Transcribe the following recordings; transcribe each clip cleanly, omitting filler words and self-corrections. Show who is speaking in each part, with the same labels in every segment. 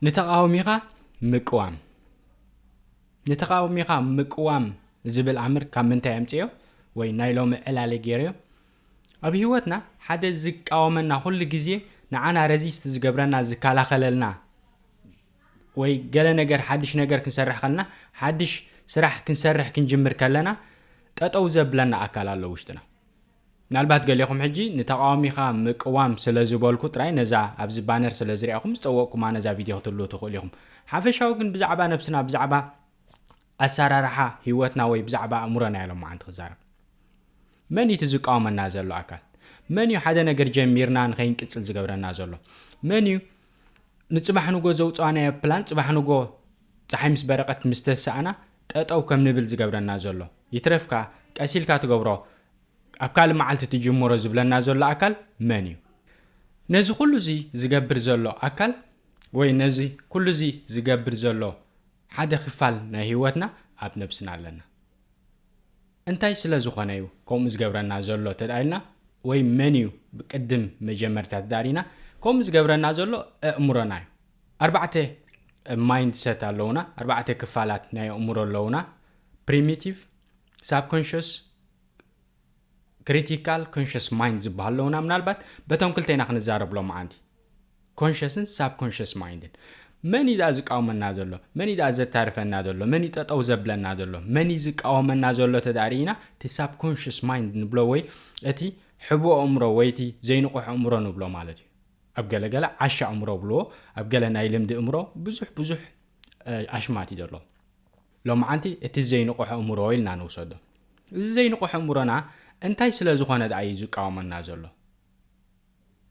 Speaker 1: نتقاوميها مقوام نتقاوميها مقوام زبل عمر كم من تيمتيو ወይ ናይ ሎሚ ዕላለ ገይርዮ ኣብ ህይወትና ሓደ ዝቃወመና ኩሉ ግዜ ንዓና ረዚስት ዝገብረና ዝካላኸለልና ወይ ገለ ነገር ሓድሽ ነገር ክንሰርሕ ከለና ሓድሽ ስራሕ ክንሰርሕ ክንጅምር ከለና ጠጠው ዘብለና ኣካል ኣሎ ውሽጥና ምናልባት ገሊኹም ሕጂ ንተቃዋሚኻ ምቅዋም ስለዝበልኩ ጥራይ ነዛ ኣብዚ ባነር ስለዝሪኣኹም ዝጠወቅኩማ ነዛ ቪድዮ ክትሉ ትኽእሉ ኢኹም ሓፈሻው ግን ብዛዕባ ነብስና ብዛዕባ ኣሰራርሓ ህይወትና ወይ ብዛዕባ ኣእምሮና ኢሎም ማዓንቲ ክዛረብ من يتزقاوم النازل أكل من يو حدا نجر جميرنا نخين كتسل زجبر النازل من يو نتصبح نجو زوج أنا بلان تصبح نجو تحمس برقة مستسأنا أو كم نبل زجبر النازل يترفك أسيل كاتجبره أبكال معلت تجمر زبل النازل أكل من يو نزي كل زي زجبر زلو أكل وين نزي كل زي زجبر زلو حدا خفال نهيوتنا أب نفسنا لنا انتاي سلا زخنايو كوم زغبرنا زلو تدايلنا وي منيو بقدم مجمرتا دارينا كوم زغبرنا زلو امرنا اربعه مايند سيت اللونا اربعه كفالات ناي امور اللونا primitive subconscious critical conscious mind زبالونا منالبات بتوم كلتينا خنزارب لهم عندي conscious and subconscious mind من إذا زقاومنا زلو من إذا زتعرفنا زلو من إذا توزبلنا زلو من إذا زقاومنا زلو تدارينا تي subconscious mind نبلوي أتي حبو عمره ويتي زينقح عمره نبلو مالتي أبقى لقلا عشا عمره بلو أبقى نايلم دي عمره بزح أشماتي دلو لو معنتي أتي زينقح عمره ويلنا نوصده زينقح عمرنا انتاي سلا زخانة دعي زقاومنا زلو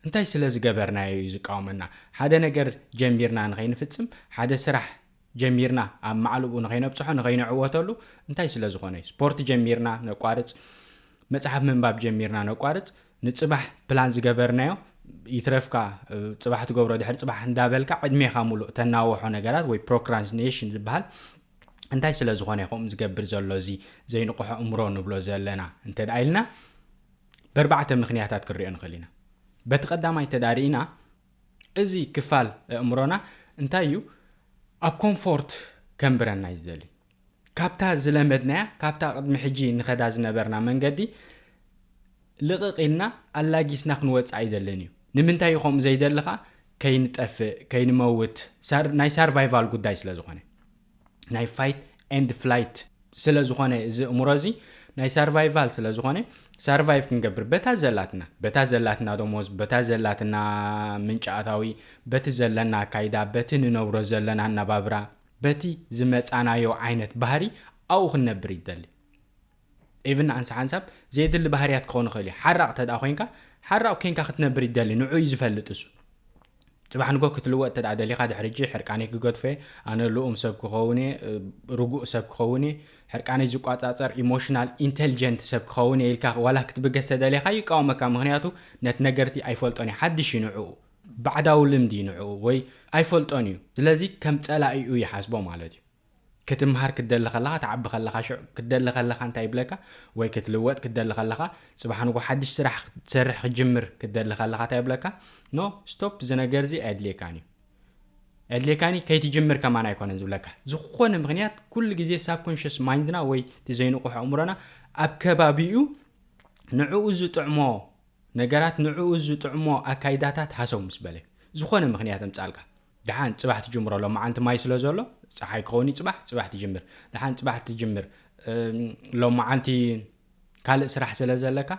Speaker 1: انتاي سلا زقبرنا يزقاومنا حدا نجر جميرنا نغين فتسم حدا سرح جميرنا أم معلوب نغين بصحو نغين عواتلو انتاي سلا زخانة سبورت جميرنا نقارت مصحف من باب جميرنا نقارت نتصبح بلان زقبرنا يترفكا تصبح تقبرو دحر تصبح ندابلكا عدميخا ملو تناوحو نقرات وي procrastination زبهال انتاي سلا زخانة يقوم زقبر زلو زي نقوح أمرو نبلو زلنا انت دايلنا بربعة مخنياتات كريئن خلينا بتقدم تدارينا ازي كفال امرنا انتايو اب كومفورت كمبرنا يزدلي كابتا زلمدنا كابتا قدم حجي نخدا زنبرنا منقدي لققنا الاقيسنا خنوص عيدلنيو نمنتاي يخوم زيدلخا كاين طف كاين موت سار ناي سرفايفال غداي سلازخونه ناي فايت اند فلايت سلازخونه ز امرازي ناي سرفايفال سلازخونه سرفايف كنقبر بتازلاتنا دوموز بتازلاتنا منጫታዊ بتزلنا كايدا بتننورو زلنا نبابرا بتي زمصانايو عينت بحري او خنبر يدلي ايفن انس حساب زيد البحريات كون خلي حرق تدا خوينكا حرق كينكا ختنبر يدلي نعو يزفلطسو صباح نقول كتلوق تدعدلي قاد حرجي حرقاني كغدفه انا لوم سب كخوني رجوع سب كخوني حرقاني زقاصاصر ايموشنال انتليجنت سب كخوني يلكا ولا كتبغس تدلي خاي قاومك مغنياتو نت نغرتي ايفولطوني حدش ينعو بعداو لمدي نعو وي ايفولطوني ስለዚህ ከም ጸላኢዩ ይحاسبو مالتي كتمهار كدل خلاها تعب خلاها شو كدل خلاها انت يبلكا وي كتلوت كدل خلاها صباح نقول حدش سرح تسرح جمر كدل خلاها تيبلكا نو ستوب زنجرزي ادليكاني كي تجمر كمان يكون نزبلكا زخون مغنيات كل جزء سابكونشس مايندنا وي تزينو قح عمرنا ابكبابيو نعوز طعمو نجرات نعوز طعمو اكايداتات حسو مسبله زخون مغنيات مصالكا دحان صباح تجمرو لما انت ماي سلازولو صحاي كوني صباح تجمر دحان صباح تجمر لما انت كال سرح سلازلكا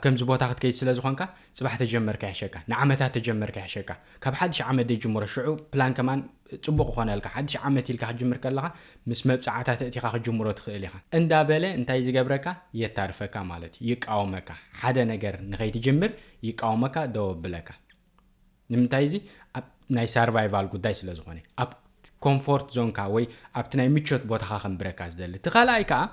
Speaker 1: كمز بوتا خد كي سلازخونكا صباح تجمر كيحشكا نعمتها تجمر كيحشكا كاب حدش عمد يجمر الشعوب بلان كمان صبق خونالكا حدش عمد يلكا تجمر كلها مس مبصعاتها تاتيخا تجمرو تخيليها اندا بله انتي زغبركا يتعرفكا مالتي يقاومكا حدا نجر نخي تجمر يقاومكا دوبلكا نمتايزي ناي سرفايفال غداي سلازخوني اب كومفورت زونكا وي ابتناي ميچوت بوتاخا خنبركاز دل تخالايكا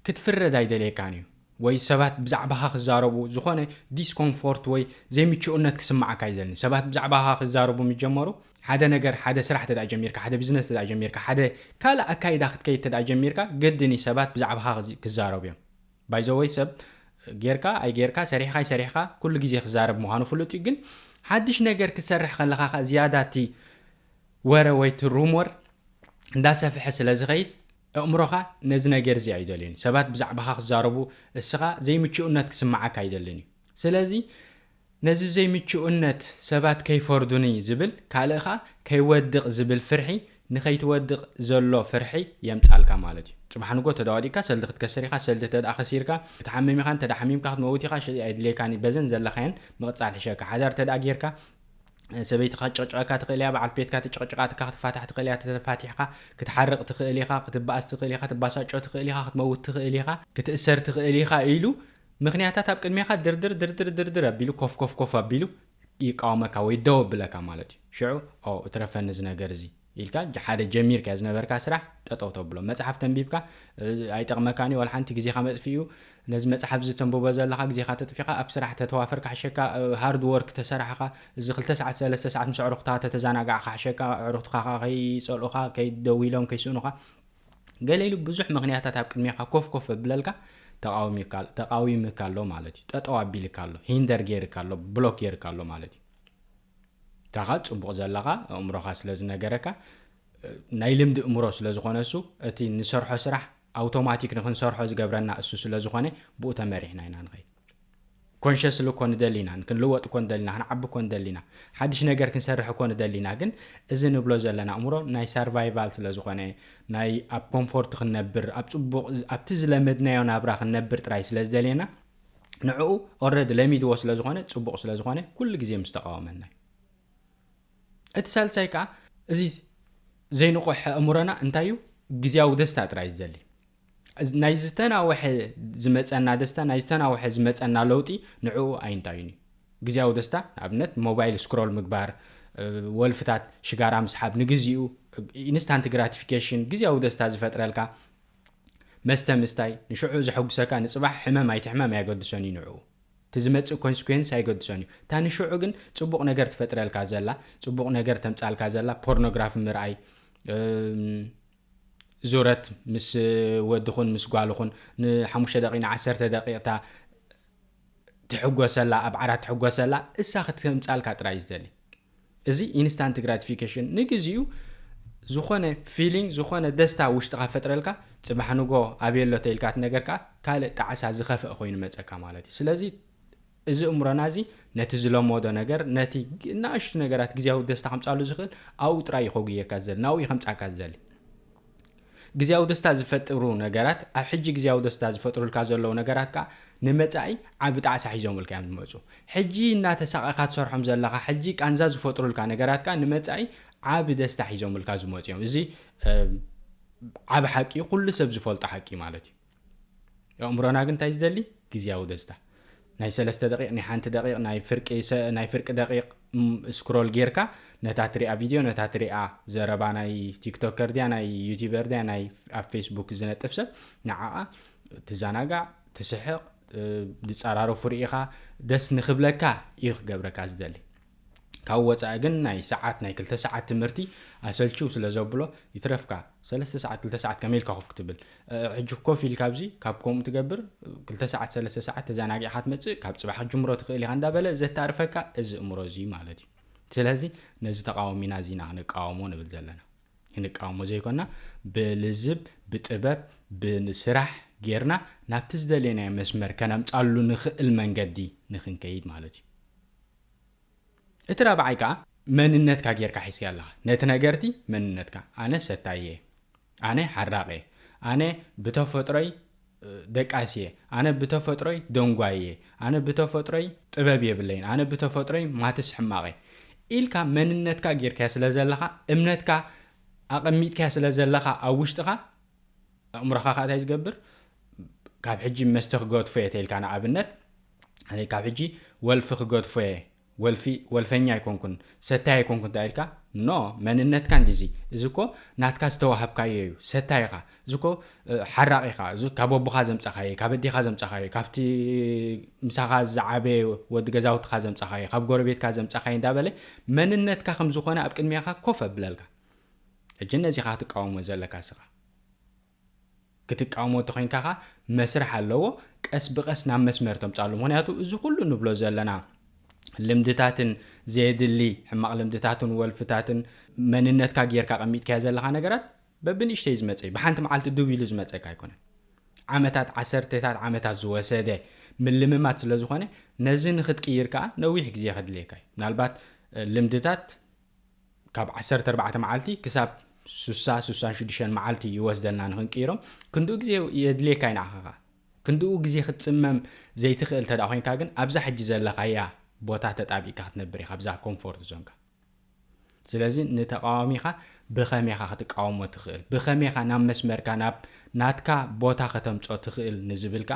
Speaker 1: كتفرد ايدليكانيو وي سبات بزعبها خزاربو زخونه ديسكومفورت وي زي ميچونت كسمعك ايدلني سبات بزعبها خزاربو ميجمرو حدا نجر حدا سرح تدع جميركا حدا بزنس تدع جميركا حدا كالا اكايدا خد كي تدع جميركا قدني سبات بزعبها كزاربو بايزوي سب غيركا اي غيركا سريحا كل غيزي خزارب مهانو فلوتي جن حدش نجر كسرح خلخا زياداتي ወረ ወይት ሩሞር እንዳሰፍሐ ስለዝኸይድ እምሮኻ ነዚ ነገር እዚ አይደለኒ ሰባት ብዛዕባኻ ክዛረቡ እስኻ ዘይምችኡነት ክስማዓካ አይደለኒ ስለዚ ነዚ ዘይምችኡነት ሰባት ከይፈርዱኒ ዝብል ካልእኻ ከይወድቕ ዝብል ፍርሒ ንኸይትወድቕ ዘሎ ፍርሒ የምጻልካ ማለት እዩ ጽባሕ ንጎ ተዳዋዲካ ሰልዲ ክትከሰሪኻ ሰልዲ ተዳ ኸሲርካ ክትሓመሚኻ ተዳሓሚምካ ክትመውቲኻ አይድሌካኒ በዘን ዘለኻየን ምቕጻል ሕሸካ ሓዳር ተዳ ጌርካ ሰበይትኻ ጨቅጨቃ ትኽእል እያ በዓልቲ ቤትካ ትጨቅጨቃ ክትፋታሕ ትኽእል እያ ተፋቲሕካ ክትሓርቕ ትኽእል ኢኻ ክትባኣስ ትኽእል ኢኻ ትባሳጮ ትኽእል ኢኻ ክትመውት ትኽእል ኢኻ ክትእሰር ትኽእል ኢኻ ኢሉ ምኽንያታት ኣብ ቅድሚኻ ድርድር ኣቢሉ ኮፍ ኣቢሉ ይቃወመካ ወይ ደው ብለካ ማለት እዩ ሽዑ እትረፈኒ እዚ ነገር እዚ ኢልካ ሓደ ጀሚርካ ዝነበርካ ስራሕ ጠጠው ተብሎ መጽሓፍ ተንቢብካ ኣይጠቕመካኒ ወላ ሓንቲ ግዜኻ መጥፊኡ ነዚ መጽሓፍ ዝተንብቦ ዘለኻ ግዜኻ ተጥፊኻ ኣብ ስራሕ ተተዋፈርካ ሓሸካ ሃርድ ወርክ ተሰራሕኻ እዚ 2 ሰዓት 3 ሰዓት ምስ ዕሩኽታ ተተዛናጋዕካ ሓሸካ ዕሩኽትካ ከይፀልኡኻ ከይደው ኢሎም ከይስኡኑኻ ገለኢሉ ብዙሕ ምኽንያታት ኣብ ቅድሚኻ ኮፍ ብለልካ ተቃዊምካ ኣሎ ማለት እዩ ጠጠው ኣቢልካ ኣሎ ሂንደር ጌርካ ኣሎ ብሎክ ጌርካ ኣሎ ማለት እዩ ታኻ ጽቡቕ ዘለኻ እምሮኻ ስለዝነገረካ ናይ ልምዲ እምሮ ስለዝኾነሱ እቲ ንሰርሖ ስራሕ ኣውቶማቲክ ንክንሰርሖ ዝገብረና እሱ ስለዝኾነ ብኡ ተመሪሕና ኢና ንኸይድ ኮንሽስ ልኮን ደሊና ክንልወጥ ኮን ደሊና ክንዓቢ ኮን ደሊና ሓድሽ ነገር ክንሰርሕ ኮን ደሊና ግን እዚ ንብሎ ዘለና እምሮ ናይ ሰርቫይቫል ስለዝኾነ ናይ ኣብ ኮምፎርት ክንነብር ኣብ ጽቡቕ ኣብቲ ዝለመድናዮ ናብራ ክንነብር ጥራይ ስለዝደልየና ንዕኡ ኦልሬዲ ለሚድዎ ስለዝኾነ ጽቡቕ ስለዝኾነ ኩሉ ግዜ ምስተቃወመና እቲ ሳልሳይ ከዓ እዚ ዘይንቆሕ እምሮና እንታይ እዩ ግዜያዊ ደስታ ጥራይ ዝደሊ ናይ ዝተናወሐ ዝመፀና ደስታ ናይ ዝተናወሐ ዝመፀና ለውጢ ንዕኡ ኣይንታይኒ ግዜያዊ ደስታ ንኣብነት ሞባይል ስክሮል ምግባር ወልፍታት ሽጋራ ምስሓብ ንግዚኡ ኢንስታንት ግራቲፊኬሽን ግዜያዊ ደስታ ዝፈጥረልካ መስተ ምስታይ ንሽዑ ዝሕጉሰካ ንጽባሕ ሕመም ኣይትሕመም ያገድሶኒ ንዕኡ ትዝመጽእ ኮንሲኩዌንስ ኣይገድሶኒ ታኒ ሽዑ ግን ጽቡቕ ነገር ትፈጥረልካ ዘላ ጽቡቕ ነገር ተምጻልካ ዘላ ፖርኖግራፊ ምርኣይ ዙረት ምስ ወድኹን ምስ ጓልኹን ን5 ደቂቃ 10 ደቂቃ ትሕጎሰላ ኣብ ዓራት ትሕጎሰላ እሳ ክትምጻልካ ጥራይ ዝደሊ እዚ ኢንስታንት ግራቲፊኬሽን ንግዚኡ ዝኾነ ፊሊንግ ዝኾነ ደስታ ውሽጥኻ ፈጥረልካ ጽባሕ ንጎ ኣብየሎ ተይልካት ነገርካ ካልእ ጣዕሳ ዝኸፍእ ኮይኑ መጸካ ማለት እዩ ስለዚ እዚ እምሮና እዚ ነቲ ዝለመዶ ነገር ነቲ ናእሽቱ ነገራት ግዜያዊ ደስታ ከምጻሉ ዝኽእል ኣብኡ ጥራይ ይኸጉየካ ዘል ናብኡ ከምጻካ ዘል ግዜያዊ ደስታ ዝፈጥሩ ነገራት ኣብ ሕጂ ግዜያዊ ደስታ ዝፈጥሩልካ ዘለዉ ነገራት ከዓ ንመጻኢ ዓብ ጣዕሳ ሒዞምልካ እዮም ዝመጹ ሕጂ እናተሳቐኻ ትሰርሖም ዘለኻ ሕጂ ቃንዛ ዝፈጥሩልካ ነገራት ከዓ ንመጻኢ ዓብ ደስታ ሒዞምልካ ዝመጹ እዮም እዚ ዓብ ሓቂ ኩሉ ሰብ ዝፈልጦ ሓቂ ማለት እዩ እምሮና ግን እንታይ ዝደሊ ግዜያዊ ደስታ ናይ 3 ደቂቕ ናይ 1 ደቂቕ ናይ ፍርቂ ደቂቕ ስክሮል ጌርካ ነታ ትሪኣ ቪድዮ ነታ ትሪኣ ዘረባ ናይ ቲክቶከር ድያ ናይ ዩቲዩበር ድያ ናይ ኣብ ፌስቡክ ዝነጥፍ ሰብ ንዓኣ ትዘናጋዕ ትስሕቕ ዝፀራረፉ ርኢኻ ደስ ንኽብለካ እዩ ክገብረካ ዝደሊ ካብ ወፃኢ ግን ናይ ሰዓት ናይ 2 ሰዓት ትምህርቲ ኣሰልቺው ስለዘብሎ ይትረፍካ 3 ሰዓት 2 ሰዓት ከመይልካ ኮፍ ክትብል ሕጂ ኮፍ ኢልካ ኣብዚ ካብ ከምኡ ትገብር 2 ሰዓት 3 ሰዓት ተዘናጊዕካ ትመጽእ ካብ ጽባሕ ጅምሮ ትኽእል ኢኻ እንዳበለ ዘታርፈካ እዚ እምሮ እዚ ማለት እዩ ስለዚ ነዚ ተቃወሚና እዚና ክንቃወሞ ንብል ዘለና ክንቃወሞ ዘይኮና ብልዝብ ብጥበብ ብስራሕ ጌርና ናብቲ ዝደለናዮ መስመር ከነምጻሉ ንኽእል መንገዲ ንኽንከይድ ማለት እዩ እቲ ራብዓይ ከዓ መንነትካ ጌርካ ሒዝካ ኣለኻ ነቲ ነገርቲ መንነትካ ኣነ ሰታየ ኣነ ሓራቐ ኣነ ብተፈጥሮይ ደቃስየ ኣነ ብተፈጥሮይ ደንጓየ ኣነ ብተፈጥሮይ ጥበብ የብለይን ኣነ ብተፈጥሮይ ማትስ ሕማቐ ኢልካ መንነትካ ጌርካ ስለዘለኻ እምነትካ ኣቐሚጥካ ስለዘለኻ ኣብ ውሽጥኻ እምሮኻ እንታይ ዝገብር ካብ ሕጂ መስተ ክገድፎ የተይልካ ንኣብነት ኣነ ካብ ሕጂ ወልፊ ክገድፎ ወልፈኛ ኣይኮንኩን ሰታይ ኣይኮንኩን ታይልካ ኖ መንነትካ እንዲዚ እዚኮ ናትካ ዝተዋሃብካዮ እዩ ሰታይኻ እዚኮ ሓራቂኻ እዚ ካብ ኣቦኻ ዘምጻኻየ ካብ ኣዴኻ ዘምጻኻየ ካብቲ ምሳኻ ዝዓበየ ወዲ ገዛውትኻ ዘምጻኻየ ካብ ጎረቤትካ ዘምጻኻየ እንዳበለ መንነትካ ከም ዝኾነ ኣብ ቅድሚኻ ኮፍ ኣብለልካ ሕጂ ነዚኻ ክትቃወሞ ዘለካ ስኻ ክትቃወሞ ተኾይንካ መስርሕ ኣለዎ ቀስ ብቀስ ናብ መስመር ተምጻሉ ምክንያቱ እዚ ኩሉ ንብሎ ዘለና ልምድታትን زيدلي حماق لمدتاتن والفتاتن مننتك غيرك قميتك زلخا ነገራት በብንሽተይ ዝመጽይ በሓንቲ መዓልቲ ዱብ ኢሉ ዝመጽካ ኣይኮነን ዓመታት ዓሰርተታት ዓመታት ዝወሰደ ምልምማት ስለ ዝኾነ ነዚ ንኽትቅይር ከዓ ነዊሕ ግዜ ክድልየካ ምናልባት ልምድታት ካብ 14 መዓልቲ ክሳብ 66 መዓልቲ ይወስደልና ንኽንቅይሮም ክንዱኡ ግዜ የድልየካ ይናኸኻ ክንዱኡ ግዜ ክትጽመም ዘይትኽእል ተዳ ኮይንካ ግን ኣብዛ ሕጂ ዘለኻያ ቦታ ተጣቢቅካ ክትነብር ኢኻ ኣብዛ ኮምፎርት ዞንካ ስለዚ ንተቃዋሚኻ ብኸመይኻ ክትቃወሞ ትኽእል ብኸመይኻ ናብ መስመርካ ናትካ ቦታ ከተምጾ ትኽእል ንዝብልካ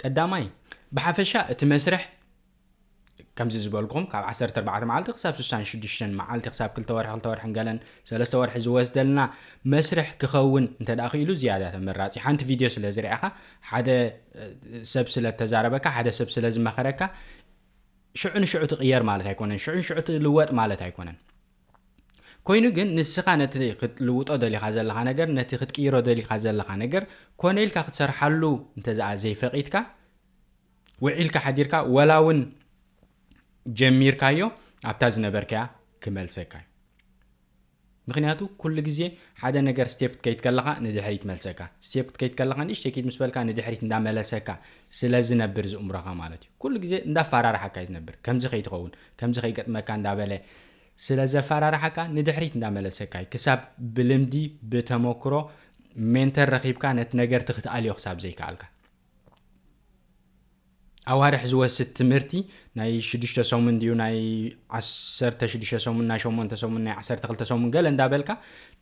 Speaker 1: ቀዳማይ ብሓፈሻ እቲ መስርሕ ከምዚ ዝበልኩም ካብ 14 መዓልቲ ክሳብ 66 መዓልቲ ክሳብ 2 ወርሒ ገለን 3 ወርሒ ዝወስደልና መስርሕ ክኸውን እንተዳ ኺሉ ዝያዳ ተመራጺ ሓንቲ ቪድዮ ስለ ዝርኣኻ ሓደ ሰብ ስለ ተዛረበካ ሓደ ሰብ ስለ ዝመኸረካ ሽዑ ትቕየር ማለት ኣይኮነን ሽዑ ትልወጥ ማለት ኣይኮነን ኮይኑ ግን ንስኻ ነቲ ክትልውጦ ደሊኻ ዘለኻ ነገር ነቲ ክትቅይሮ ደሊኻ ዘለኻ ነገር ኮነልካ ክትሰርሓሉ እንተዘኣ ዘይፈቂድካ ውዒልካ ሓዲርካ ወላውን ጀሚርካዮ ኣብታ ዝነበርካ ክመልሰካ ምክንያቱ ኩሉ ግዜ ሓደ ነገር ስቴፕ ከይት ከለኻ ንድሕሪት መልሰካ ስቴፕ ከይት ከለኻ ንእሽተይ ከይት ምስበልካ ንድሕሪት እንዳመለሰካ ስለ ዝነብር ዝእምሮኻ ማለት እዩ ኩሉ ግዜ እንዳፈራርሓካ ዝነብር ከምዚ ከይትኸውን ከምዚ ከይገጥመካ እንዳበለ ስለ ዘፈራርሓካ ንድሕሪት እንዳመለሰካ ክሳብ ብልምዲ ብተሞክሮ ሜንተር ረኺብካ ነቲ ነገር ትኽትኣልዮ ክሳብ ዘይከኣልካ ኣዋርሕ ዝወስድ ትምህርቲ ናይ 6 ሰሙን ድዩ ናይ 16 ሰሙን ናይ 8 ሰሙን ናይ 12 ሰሙን ገለ እንዳበልካ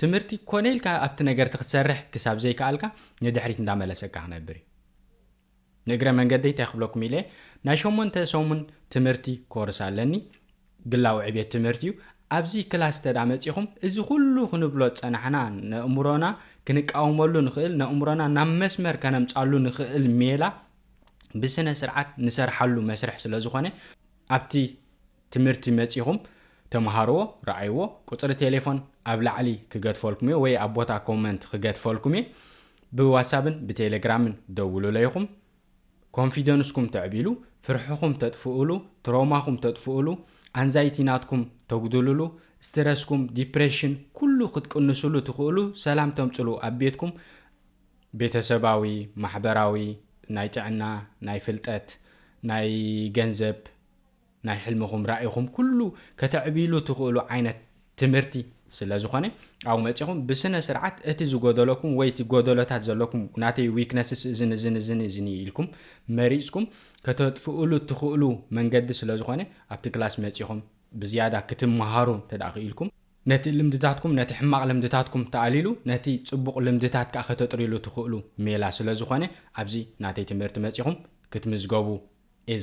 Speaker 1: ትምህርቲ ኮነልካ ኣብቲ ነገር ትኽሰርሕ ክሳብ ዘይከኣልካ ንድሕሪት እንዳመለሰካ ክነብር ንግረ መንገደይ ተኽብለኩም ኢለ ናይ 8 ሰሙን ትምህርቲ ኮርስ ኣለኒ ግላዊ ዕቤት ትምህርቲ እዩ ኣብዚ ክላስ ተዳመጽኹም እዚ ሁሉ ክንብሎ ጸናሕና ነእምሮና ክንቃወመሉ ንኽእል ነእምሮና ናብ መስመር ከነምጻሉ ንኽእል ሜላ ብስነ ስርዓት ንሰርሓሉ መስርሕ ስለ ዝኾነ ኣብቲ ትምህርቲ መጽኹም ተማሃርዎ ረኣይዎ ቁጽሪ ቴሌፎን ኣብ ላዕሊ ክገድፈልኩም ወይ ኣብ ቦታ ኮመንት ክገድፈልኩም ብዋትስኣፕን ብቴሌግራምን ደውሉ ለይኹም ኮንፊደንስኩም ተዕቢሉ ፍርሕኹም ተጥፍኡሉ ትሮማኹም ተጥፍኡሉ አንዛይቲናትኩም ተጉድሉሉ ስትረስኩም ዲፕሬሽን ኩሉ ክትቅንሱሉ ትኽእሉ ሰላም ተምጽሉ ኣብ ቤትኩም ቤተሰባዊ ማሕበራዊ ናይ ጥዕና ናይ ፍልጠት ናይ ገንዘብ ናይ ሕልምኹም ራእይኹም ኩሉ ከተዕቢሉ ትኽእሉ ዓይነት ትምህርቲ ስለ ዝኾነ ኣብ መጽኹም ብስነ ስርዓት እቲ ዝጎደለኩም ወይ እቲ ጎደሎታት ዘለኩም ናተይ ዊክነስስ እዝን ኢልኩም መሪጽኩም ከተጥፍኡሉ ትኽእሉ መንገዲ ስለ ዝኾነ ኣብቲ ክላስ መጽኹም ብዝያዳ ክትመሃሩ ተዳኺልኩም ነቲ ልምድታትኩም ነቲ ሕማቕ ልምድታትኩም ተኣሊሉ ነቲ ጽቡቕ ልምድታት ከዓ ከተጥሪሉ ትኽእሉ ሜላ ስለ ዝኾነ ኣብዚ ናተይ ትምህርቲ መጽኹም ክትምዝገቡ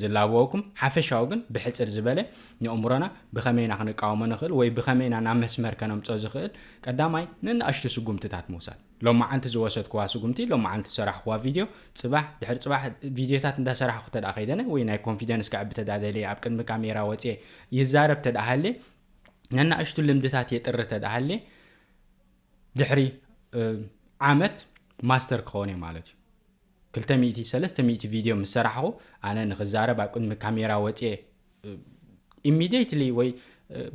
Speaker 1: ዝላበወኩም ሓፈሻው ግን ብሕጽር ዝበለ ንእምሮና ብኸመይና ክንቃወሞ ንኽእል ወይ ብኸመይና ናብ መስመር ከነምጾ ዝኽእል ቀዳማይ ንንኣሽቱ ስጉምትታት ምውሳድ ሎማዓንቲ ዝወሰድክዋ ስጉምቲ ሎማዓንቲ ዝሰራሕክዋ ቪድዮ ጽባሕ ድሕሪ ጽባሕ ቪድዮታት እንዳሰራሕኩ ተዳ ኸይደነ ወይ ናይ ኮንፊደንስ ክዕቢ ተዳደለየ ኣብ ቅድሚ ካሜራ ወፅየ ይዛረብ ተዳሃለ ንንኣሽቱ ልምድታት የጥሪ ተዳሃለ ድሕሪ ዓመት ማስተር ክኾነ ማለት እዩ 200-300 ቪድዮ ምሰራሕኹ ኣነ ንኽዛረብ ኣብ ቅድሚ ካሜራ ወፅየ ኢሚዲየትሊ ወይ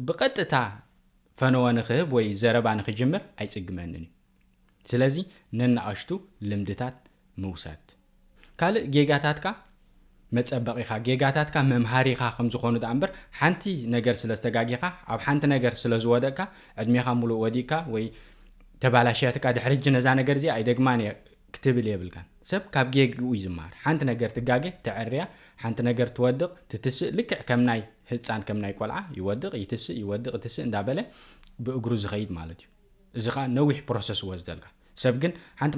Speaker 1: ብቐጥታ ፈነወ ንኽህብ ወይ ዘረባ ንኽጅምር ኣይጽግመንን ስለዚ ንንኣሽቱ ልምድታት ምውሳድ ካልእ ጌጋታትካ መጸበቂኻ ጌጋታትካ መምሃሪኻ ከም ዝኾኑ ዳእምበር ሓንቲ ነገር ስለ ዝተጋጊኻ ኣብ ሓንቲ ነገር ስለ ዝወደቕካ ዕድሜኻ ሙሉእ ወዲቕካ ወይ ተባላሽያትካ ድሕሪ ነዛ ነገር እዚ ኣይደግማን ክትብል የብልካን ሰብ ካብ ጌግኡ ይዝማር ሓንቲ ነገር ትጋጌ ተዕርያ ሓንቲ ነገር ትወድቕ ትትስእ ልክዕ ከም ናይ ህፃን ከም ናይ ቆልዓ ይወድቕ ይትስእ ይወድቕ ትስእ እንዳበለ ብእግሩ ዝኸይድ ማለት እዩ እዚ ኸ ነዊሕ ፕሮሰስ ወስደልካ ሰብ ግን ሓንቲ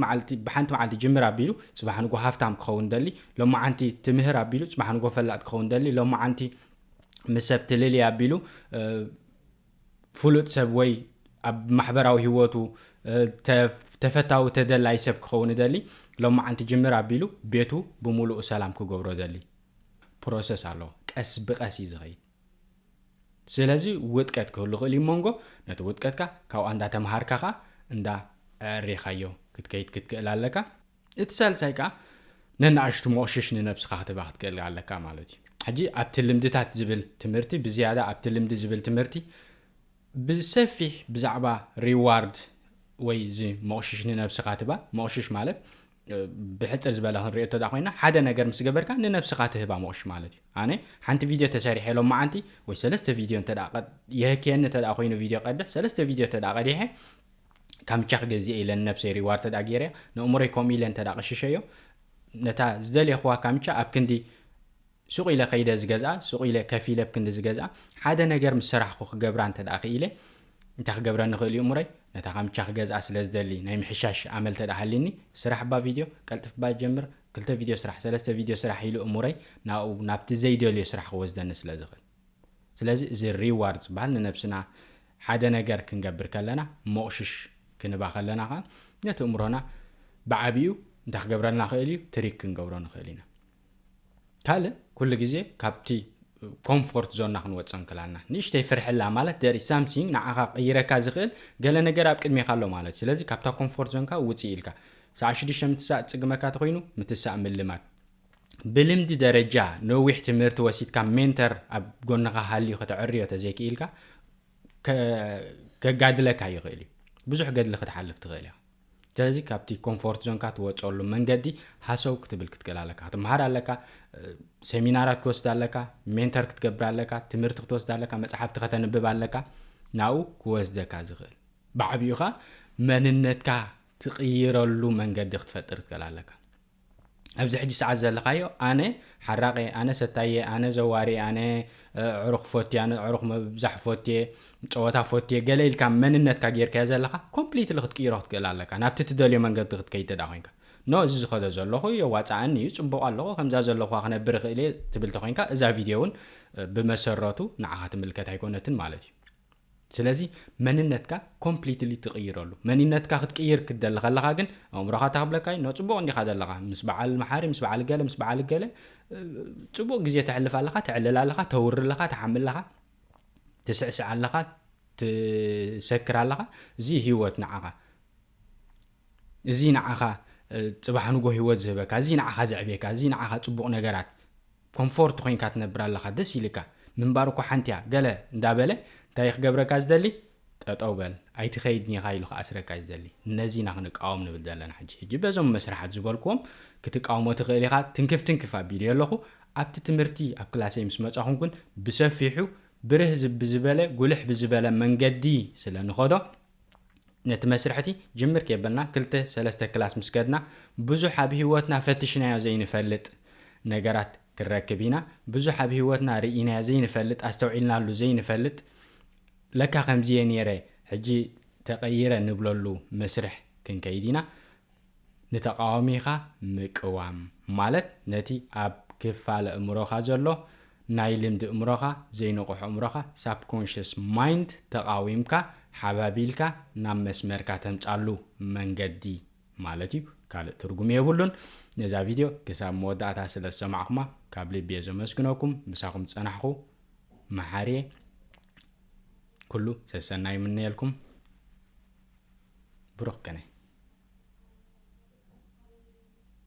Speaker 1: መዓልቲ ጅምር ኣቢሉ ጽባሕ ንጎ ሃፍታም ክኸውን ደሊ ሎማዓንቲ ትምህር ኣቢሉ ጽባሕ ንጎ ፈላጥ ክኸውን ደሊ ሎማዓንቲ ምስ ሰብ ትልልይ ኣቢሉ ፍሉጥ ሰብ ወይ ኣብ ማሕበራዊ ህይወቱ ተፈታዊ ተደላይ ሰብ ክኸውን ደሊ ሎማዓንቲ ጅምር ኣቢሉ ቤቱ ብሙሉእ ሰላም ክገብሮ ደሊ ፕሮሰስ ኣሎ ቀስ ብቐስ ይዝኸይድ ስለዚ ውጥቀት ክህሉ ኽእል ይሞንጎ ነቲ ውጥቀትካ ካብኡ እንዳተምሃርካ ኸ ዕሪኻዮ ክትከይድ ክትክእል ኣለካ እቲ ሳልሳይ ከዓ ነንኣሽቱ ሞቕሽሽ ንነብስኻ ክትባ ክትክእል ኣለካ ማለት እዩ حجي أبتلمدتات زبل تمرتي بزيادة أبتلمد زبل تمرتي بسفح بزعبة ريوارد ወይ ዚ ሞሽሽ ንነብስኻ ትባ ሞሽሽ ማለት ብሕፅር ዝበለ ክንሪኦ ተዳኺና ሓደ ነገር ምስ ገበርካ ንነብስኻ ትህባ ሞሽሽ ማለት እዩ ኣነ ሓንቲ ቪድዮ ተሰሪሐ ሎም ማዓንቲ ወይ ሰለስተ ቪድዮ ተዳቀ የህከየኒ ተዳ ኮይኑ ቪድዮ ቀድሕ ሰለስተ ቪድዮ ተዳቀዲሐ ካምቻ ገዚእ ኢለን ነብሰይ ሪዋርድ ተዳጊርያ ንእሙሮይ ኮም ኢለን ተዳቀሽሸዮ ነታ ዝደልየኽዋ ካምቻ ኣብ ክንዲ ሱቕ ኢለ ከይደ ዝገዝኣ ሱቕ ኢለ ከፍ ኢለ ክንዲ ዝገዝኣ ሓደ ነገር ምስ ስራሕኩ ክገብራ እንተዳኺ ኢለ እንታይ ክገብረኒ ክእል እዩ እሙሮይ ነታ ካምቻ ክገዝኣ ስለ ዝደሊ ናይ ምሕሻሽ ኣመል ተዳሃሊኒ ስራሕ ባ ቪድዮ ቀልጥፍ ባ ጀምር ክልተ ቪድዮ ስራሕ ሰለስተ ቪድዮ ስራሕ ኢሉ እሙሮይ ናብቲ ዘይደልዮ ስራሕ ክወስደኒ ስለ ዝኽእል ስለዚ እዚ ሪዋርድ ዝበሃል ንነብስና ሓደ ነገር ክንገብር ከለና ሞሽሽ ክንባ ከለና ኸ ነቲ እሙሮና ብዓብዩ እንታይ ክገብረልና ክእል እዩ ትሪክ ክንገብሮ ንኽእል ኢና ካልእ ኩሉ ግዜ ካብቲ ኮምፎርት ዞንና ክንወፅን ከላና ንእሽተይ ፍርሕላ ማለት there is something ንዓኻ ቀይረካ ዝኽእል ገለ ነገር ኣብ ቅድሜኻ ኣሎ ማለት ስለዚ ካብታ ኮምፎርት ዞንካ ውፅእ ኢልካ ሰዓ 6 ምትሳእ ፅግመካ ተኮይኑ ምትሳእ ምልማት ብልምዲ ደረጃ ነዊሕ ትምህርቲ ወሲድካ ሜንተር ኣብ ጎንኻ ሃልዩ ከተዕርዮ ተዘይክኢልካ ከጋድለካ ይኽእል እዩ ብዙሕ ገድሊ ክትሓልፍ ትኽእል ኢኻ ስለዚ ካብቲ ኮምፎርት ዞንካ ትወፅሉ መንገዲ ሃሰው ክትብል ክትገል ኣለካ ክትምሃር ኣለካ ሴሚናራት ክትወስድ ኣለካ ሜንተር ክትገብር ኣለካ ትምህርቲ ክትወስድ ኣለካ መፅሓፍቲ ከተንብብ ኣለካ ናኡ ክወስደካ ዝኽእል ብዓብዩኻ መንነትካ ትቕይረሉ መንገዲ ክትፈጥር ትገል ኣለካ ኣብዚ ሕጂ ሰዓት ዘለኻዮ ኣነ ሓራቂ ኣነ ሰታየ ኣነ ዘዋሪ ኣነ ዕሩኽ ፎቲ ኣነ ዕሩኽ መብዛሕ ፎቲ ጨወታ ፎቲ ገለ ኢልካ መንነትካ ጌርካ ዘለኻ ኮምፕሊትሊ ክትቅይሮ ክትገል ኣለካ ናብቲ ትደልዮ መንገዲ ክትከይድ ተዳኺንካ ኖ እዚ ዝኸደ ዘለኹ የዋፃእኒ እዩ ፅቡቕ ኣለኹ ከምዛ ዘለኹ ክነብር ክእል ትብል ተኮይንካ እዛ ቪድዮ እውን ብመሰረቱ ንዓኻ ትምልከት ኣይኮነትን ማለት እዩ ስለዚ መንነትካ ኮምፕሊትሊ ትቕይረሉ መንነትካ ክትቅይር ክደሊ ከለኻ ግን ኣእምሮኻ ተኽብለካ ኖ ፅቡቕ እንዲኻ ዘለኻ ምስ በዓል መሓሪ ምስ በዓል ገለ ፅቡቕ ግዜ ተሕልፍ ኣለኻ ትዕልል ኣለኻ ተውር ኣለኻ ተሓምል ኣለኻ ትስዕስዕ ኣለኻ ትሰክር ኣለኻ እዚ ህይወት ንዓኻ እዚ ንዓኻ ፅባሕ ንጎ ህይወት ዝህበካ እዚ ንዓኻ ዘዕብየካ እዚ ንዓኻ ፅቡቕ ነገራት ኮምፎርት ኮይንካ ትነብር ኣለኻ ደስ ኢልካ ምንባር እኮ ሓንቲያ ገለ እንዳበለ እንታይ ክገብረካ ዝደሊ ጠጠው በል ኣይትኸይድኒ ኢኻ ኢሉ ከኣስረካ ዝደሊ ነዚና ክንቃወም ንብል ዘለና ሕጂ በዞም መስራሓት ዝበልክዎም ክትቃወሞ ትኽእል ኢኻ ትንክፍ ኣቢልዮ ኣለኹ ኣብቲ ትምህርቲ ኣብ ክላሰይ ምስ መፃኹም ግን ብሰፊሑ ብርህ ብዝበለ ጉልሕ ብዝበለ መንገዲ ስለ ንኸዶ ነቲ መስርሕቲ ጅምር ከየበልና 2-3 ክላስ ምስ ከድና ብዙሕ ኣብ ህይወትና ፈትሽናዮ ዘይንፈልጥ ነገራት ክረክብ ኢና ብዙሕ ኣብ ህይወትና ርኢናዮ ዘይንፈልጥ ኣስተውዒልናሉ ዘይንፈልጥ ለካ ከምዚየ ነይረ ሕጂ ተቐይረ ንብለሉ መስርሕ ክንከይድ ኢና ንተቃዋሚኻ ምቅዋም ማለት ነቲ ኣብ ክፋለ እምሮኻ ዘሎ ናይ ልምዲ እምሮኻ ዘይነቑሕ እምሮኻ ሳብኮንሽስ ማይንድ ተቃዊምካ ሓባቢልካ ናብ መስመርካ ተምፃሉ መንገዲ ማለት እዩ ካልእ ትርጉም የብሉን ነዛ ቪድዮ ክሳብ መወዳእታ ስለ ዝሰማዕኹማ ካብ ልቢ እየ ዘመስግነኩም ምሳኹም ፀናሕኹ መሓርየ ኩሉ ሰሰናይ ምንየልኩም ብሩኽ ከነ